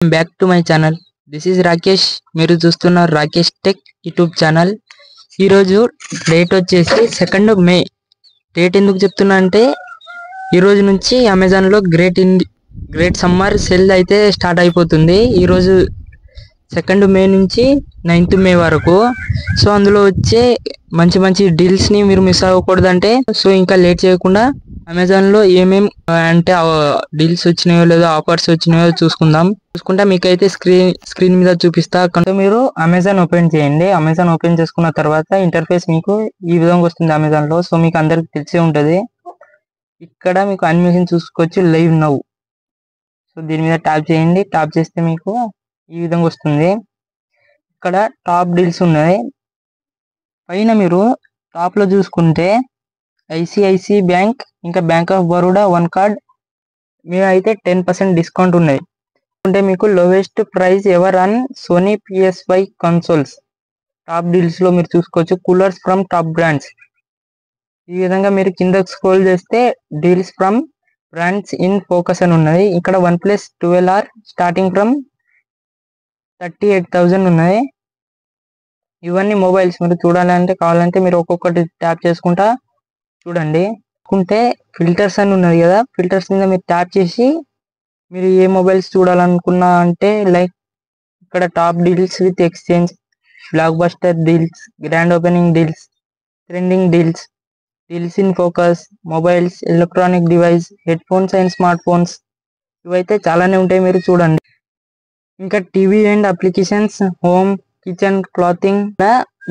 Back to my channel. This is Rakesh. మీరు చూస్తున్నారు Rakesh tech YouTube channel. ఈరోజు డేట్ వచ్చేసి 2 మే. డేట్ ఎందుకు చెప్తున్నా అంటే ఈరోజు నుంచి అమెజాన్లో గ్రేట్ సమ్మర్ సేల్ అయితే స్టార్ట్ అయిపోతుంది. ఈరోజు 2 మే నుంచి 9th మే వరకు. సో అందులో వచ్చే మంచి మంచి డీల్స్ని మీరు మిస్ అవ్వకూడదంటే సో ఇంకా లేట్ చేయకుండా అమెజాన్లో ఏమేమి అంటే డీల్స్ వచ్చినాయో లేదో ఆఫర్స్ వచ్చినాయో చూసుకుంటా మీకైతే స్క్రీన్ మీద చూపిస్తా. కనుక మీరు అమెజాన్ ఓపెన్ చేయండి. అమెజాన్ ఓపెన్ చేసుకున్న తర్వాత ఇంటర్ఫేస్ మీకు ఈ విధంగా వస్తుంది అమెజాన్లో. సో మీకు అందరికి తెలిసే ఉంటుంది. ఇక్కడ మీకు అనిమేషన్ చూసుకోవచ్చు, లైవ్ నౌ. సో దీని మీద ట్యాప్ చేయండి. ట్యాప్ చేస్తే మీకు ఈ విధంగా వస్తుంది. ఇక్కడ టాప్ డీల్స్ ఉన్నాయి. పైన మీరు టాప్లో చూసుకుంటే ఐసిఐసి బ్యాంక్ ఇంకా bank of Baroda one card మీద అయితే 10% డిస్కౌంట్ ఉన్నాయి. అంటే మీకు lowest price ever on Sony PS5 consoles. Top డీల్స్లో మీరు చూసుకోవచ్చు కూలర్స్ ఫ్రమ్ టాప్ బ్రాండ్స్. ఈ విధంగా మీరు కిందకు స్క్రోల్ చేస్తే deals from brands in focus అని ఉన్నది. ఇక్కడ OnePlus 12R స్టార్టింగ్ ఫ్రమ్ 38,000 ఉన్నాయి. ఇవన్నీ మొబైల్స్ మీరు చూడాలంటే కావాలంటే మీరు ఒక్కొక్కటి ట్యాప్ చేసుకుంటా చూడండి. ఫిల్టర్స్ అని ఉన్నది కదా, ఫిల్టర్స్ మీద మీరు ట్యాప్ చేసి మీరు ఏ మొబైల్స్ చూడాలనుకున్నా అంటే లైక్ ఇక్కడ top deals with exchange, block buster deals, grand opening deals, trending deals, deals in focus, mobiles, electronic device, head phones and smart phones, ఇవైతే చాలానే ఉంటాయి, మీరు చూడండి. ఇంకా TV and applications, home, kitchen, clothing.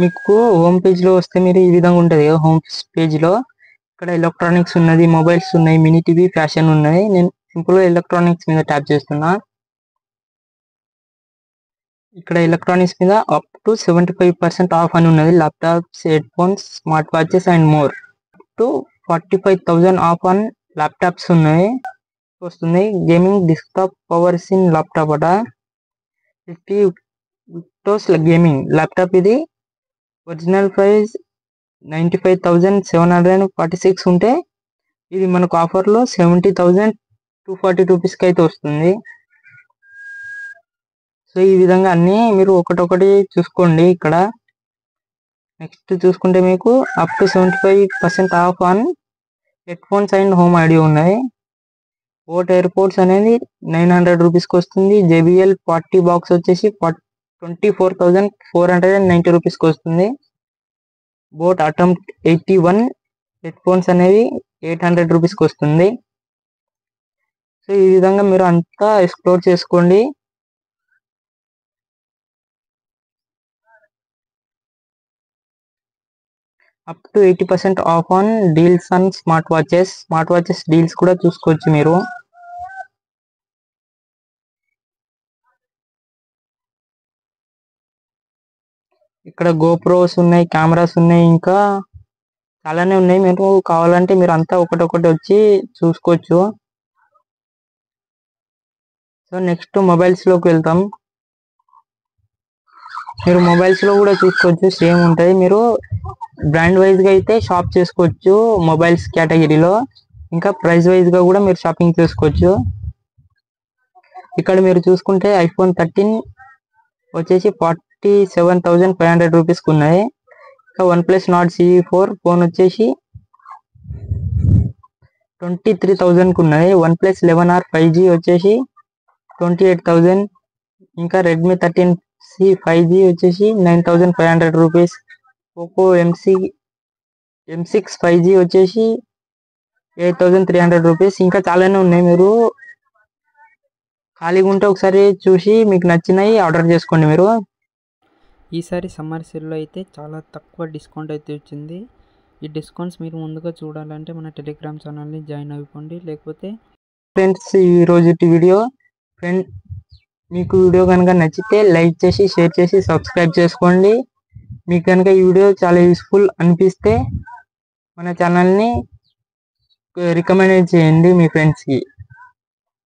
మీకు home పేజ్లో వస్తే మీరు ఈ విధంగా ఉంటుంది కదా హోమ్ పేజ్లో. ఇక్కడ ఎలక్ట్రానిక్స్ ఉన్నది, మొబైల్స్ ఉన్నాయి, మినీ టీవీ, ఫ్యాషన్ ఉన్నాయి. నేను సింపుల్గా ఎలక్ట్రానిక్స్ మీద ట్యాప్ చేస్తున్నా. ఇక్కడ ఎలక్ట్రానిక్స్ మీద అప్ టు 75% ఆఫ్ అని ఉన్నది. Laptops, head phones, smart watches and more. Up to 45,000 of on laptops ఉన్నాయి వస్తుంది. Gaming desktop powers in laptop అట. 50 విక్టోస్ గేమింగ్ ల్యాప్టాప్. ఇది ఒరిజినల్ ప్రైస్ 95,746 ఉంటే ఇది మనకు ఆఫర్లో 70,240 రూపీస్కి అయితే వస్తుంది. సో ఈ విధంగా అన్నీ మీరు ఒకటొకటి చూసుకోండి. ఇక్కడ నెక్స్ట్ చూసుకుంటే మీకు up to 75% of on head phones and home audio ఉన్నాయి. బోట్ ఎయిర్పోర్ట్స్ అనేది 900 రూపీస్కి వస్తుంది. JBL 40 బాక్స్ వచ్చేసి 24,490 రూపీస్కి వస్తుంది. బోట్ అటమ్ 81 హెడ్ ఫోన్స్ అనేవి 800 రూపీస్కి వస్తుంది. సో ఈ విధంగా మీరు అంతా ఎక్స్ప్లోర్ చేసుకోండి. Up to 80% of on deals on smart watches deals కూడా చూసుకోవచ్చు మీరు. ఇక్కడ గోప్రోస్ ఉన్నాయి, కెమెరాస్ ఉన్నాయి, ఇంకా చాలానే ఉన్నాయి. మీరు కావాలంటే మీరు అంతా ఒకటొకటి వచ్చి చూసుకోవచ్చు. సో నెక్స్ట్ మొబైల్స్లోకి వెళ్తాం. మీరు మొబైల్స్లో కూడా చూసుకోవచ్చు, సేమ్ ఉంటుంది. మీరు బ్రాండ్ వైజ్గా అయితే షాప్ చేసుకోవచ్చు మొబైల్స్ కేటగిరీలో. ఇంకా ప్రైస్ వైజ్గా కూడా మీరు షాపింగ్ చేసుకోవచ్చు. ఇక్కడ మీరు చూసుకుంటే iPhone 13 వచ్చేసి 47,500 రూపీస్కి ఉన్నాయి. ఇంకా OnePlus Nord CE 4 ఫోన్ వచ్చేసి 23,000కి ఉన్నది. OnePlus 11R 5G వచ్చేసి 28,000. ఇంకా Redmi 13C 5G వచ్చేసి 9,500 రూపీస్. Oppo M6 5G వచ్చేసి 8,300 రూపీస్. ఇంకా చాలానే ఉన్నాయి. మీరు ఖాళీగా ఉంటే ఒకసారి చూసి మీకు నచ్చినవి ఆర్డర్ చేసుకోండి. మీరు ఈసారి సమ్మర్ సేల్లో అయితే చాలా తక్కువ డిస్కౌంట్ అయితే వచ్చింది. ఈ డిస్కౌంట్స్ మీరు ముందుగా చూడాలంటే మన టెలిగ్రామ్ ఛానల్ని జాయిన్ అయిపోండి. లేకపోతే ఫ్రెండ్స్ ఈరోజు వీడియో మీకు వీడియో కనుక నచ్చితే లైక్ చేసి షేర్ చేసి సబ్స్క్రైబ్ చేసుకోండి. మీకు కనుక ఈ వీడియో చాలా యూస్ఫుల్ అనిపిస్తే మన ఛానల్ని రికమెండ్ చేయండి మీ ఫ్రెండ్స్కి.